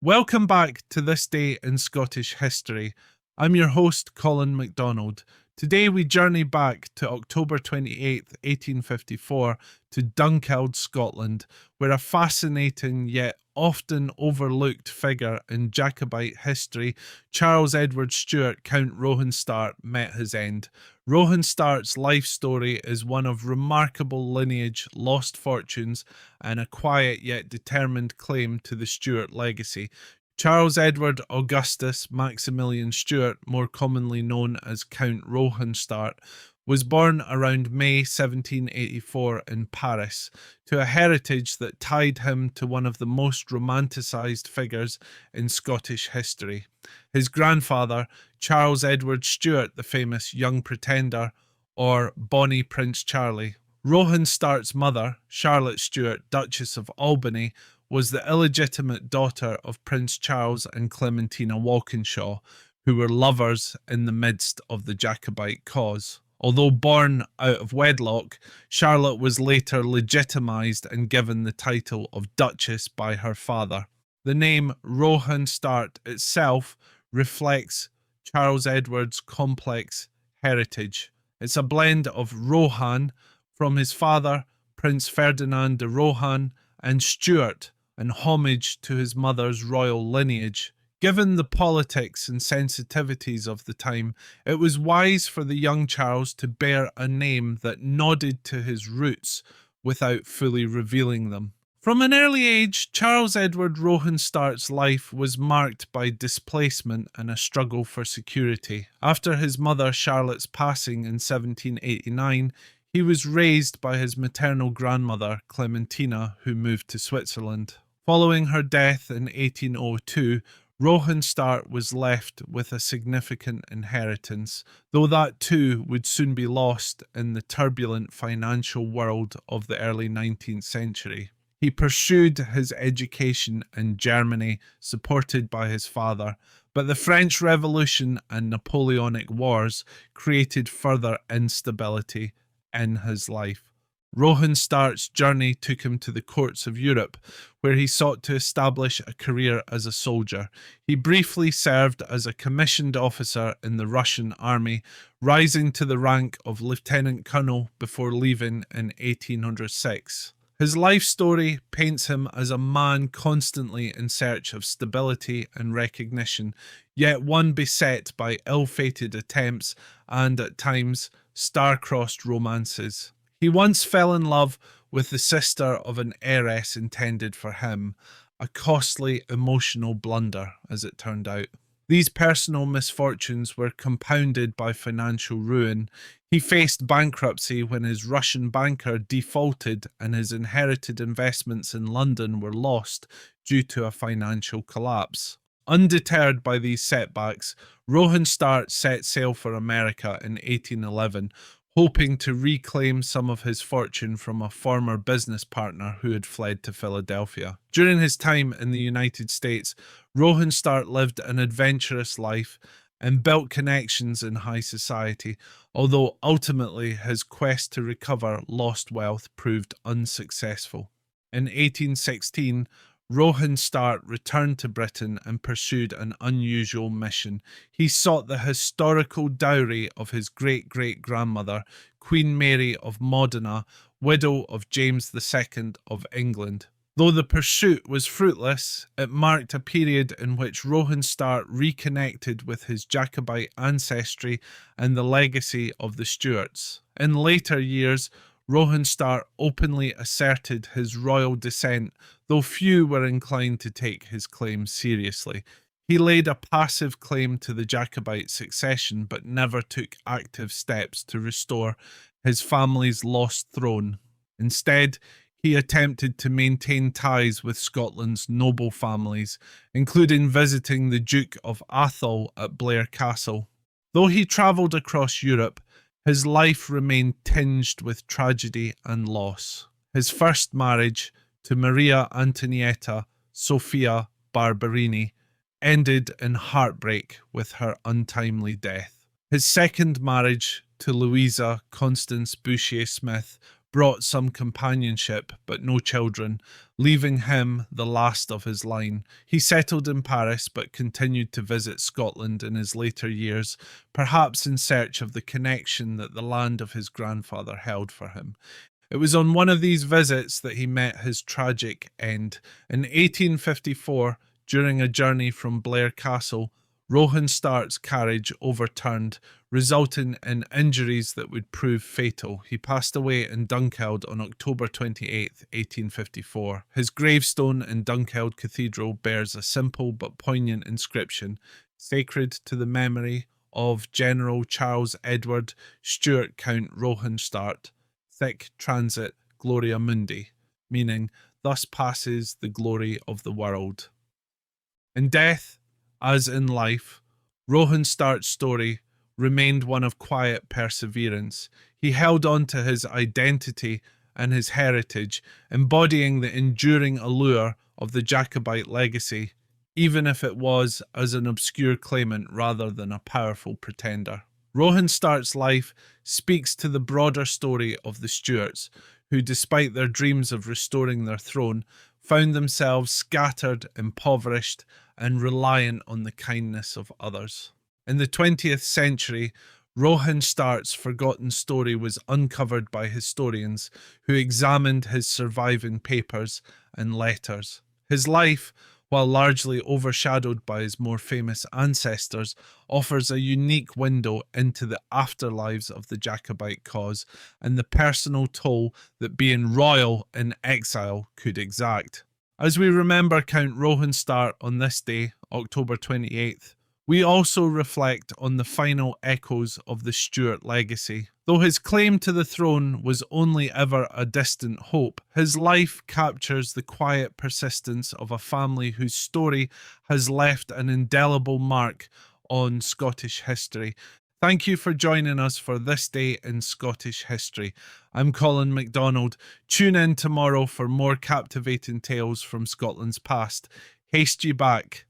Welcome back to This Day in Scottish History. I'm your host, Colin MacDonald. Today we journey back to October 28th, 1854, to Dunkeld, Scotland, where a fascinating yet often overlooked figure in Jacobite history, Charles Edward Stuart, Count Roehenstart, met his end. Roehenstart's life story is one of remarkable lineage, lost fortunes, and a quiet yet determined claim to the Stuart legacy. Charles Edward Augustus Maximilian Stuart, more commonly known as Count Roehenstart, was born around May 1784 in Paris, to a heritage that tied him to one of the most romanticized figures in Scottish history. His grandfather, Charles Edward Stuart, the famous Young Pretender, or Bonnie Prince Charlie. Roehenstart's mother, Charlotte Stuart, Duchess of Albany, was the illegitimate daughter of Prince Charles and Clementina Walkinshaw, who were lovers in the midst of the Jacobite cause. Although born out of wedlock, Charlotte was later legitimized and given the title of Duchess by her father. The name Roehenstart itself reflects Charles Edward's complex heritage. It's a blend of Rohan from his father, Prince Ferdinand de Rohan, and Stuart, and homage to his mother's royal lineage. Given the politics and sensitivities of the time, it was wise for the young Charles to bear a name that nodded to his roots without fully revealing them. From an early age, Charles Edward Roehenstart's life was marked by displacement and a struggle for security. After his mother Charlotte's passing in 1789, he was raised by his maternal grandmother, Clementina, who moved to Switzerland. Following her death in 1802, Roehenstart was left with a significant inheritance, though that too would soon be lost in the turbulent financial world of the early 19th century. He pursued his education in Germany, supported by his father, but the French Revolution and Napoleonic Wars created further instability in his life. Roehenstart's journey took him to the courts of Europe, where he sought to establish a career as a soldier. He briefly served as a commissioned officer in the Russian army, rising to the rank of lieutenant colonel before leaving in 1806. His life story paints him as a man constantly in search of stability and recognition, yet one beset by ill-fated attempts and, at times, star-crossed romances. He once fell in love with the sister of an heiress intended for him, a costly emotional blunder, as it turned out. These personal misfortunes were compounded by financial ruin. He faced bankruptcy when his Russian banker defaulted and his inherited investments in London were lost due to a financial collapse. Undeterred by these setbacks, Roehenstart set sail for America in 1811, hoping to reclaim some of his fortune from a former business partner who had fled to Philadelphia. During his time in the United States, Roehenstart lived an adventurous life and built connections in high society, although ultimately his quest to recover lost wealth proved unsuccessful. In 1816, Roehenstart returned to Britain and pursued an unusual mission. He sought the historical dowry of his great-great-grandmother, Queen Mary of Modena, widow of James II of England. Though the pursuit was fruitless, it marked a period in which Roehenstart reconnected with his Jacobite ancestry and the legacy of the Stuarts. In later years, Roehenstart openly asserted his royal descent, though few were inclined to take his claims seriously. He laid a passive claim to the Jacobite succession, but never took active steps to restore his family's lost throne. Instead, he attempted to maintain ties with Scotland's noble families, including visiting the Duke of Atholl at Blair Castle. Though he travelled across Europe, his life remained tinged with tragedy and loss. His first marriage, to Maria Antonietta Sophia Barberini, ended in heartbreak with her untimely death. His second marriage, to Louisa Constance Bouchier Smith, brought some companionship but no children, leaving him the last of his line. He settled in Paris but continued to visit Scotland in his later years, perhaps in search of the connection that the land of his grandfather held for him. It was on one of these visits that he met his tragic end. In 1854, during a journey from Blair Castle, Roehenstart carriage overturned, resulting in injuries that would prove fatal. He passed away in Dunkeld on October 28, 1854. His gravestone in Dunkeld Cathedral bears a simple but poignant inscription, sacred to the memory of General Charles Edward Stuart, Count Roehenstart, Sic transit gloria mundi, meaning, thus passes the glory of the world. In death, as in life, Roehenstardt's story remained one of quiet perseverance. He held on to his identity and his heritage, embodying the enduring allure of the Jacobite legacy, even if it was as an obscure claimant rather than a powerful pretender. Roehenstardt's life speaks to the broader story of the Stuarts, who, despite their dreams of restoring their throne, found themselves scattered, impoverished, and reliant on the kindness of others. In the 20th century, Roehenstardt's forgotten story was uncovered by historians who examined his surviving papers and letters. His life, while largely overshadowed by his more famous ancestors, offers a unique window into the afterlives of the Jacobite cause and the personal toll that being royal in exile could exact. As we remember Count Roehenstart on this day, October 28th, we also reflect on the final echoes of the Stuart legacy. Though his claim to the throne was only ever a distant hope, his life captures the quiet persistence of a family whose story has left an indelible mark on Scottish history. Thank you for joining us for This Day in Scottish History. I'm Colin MacDonald. Tune in tomorrow for more captivating tales from Scotland's past. Haste ye back.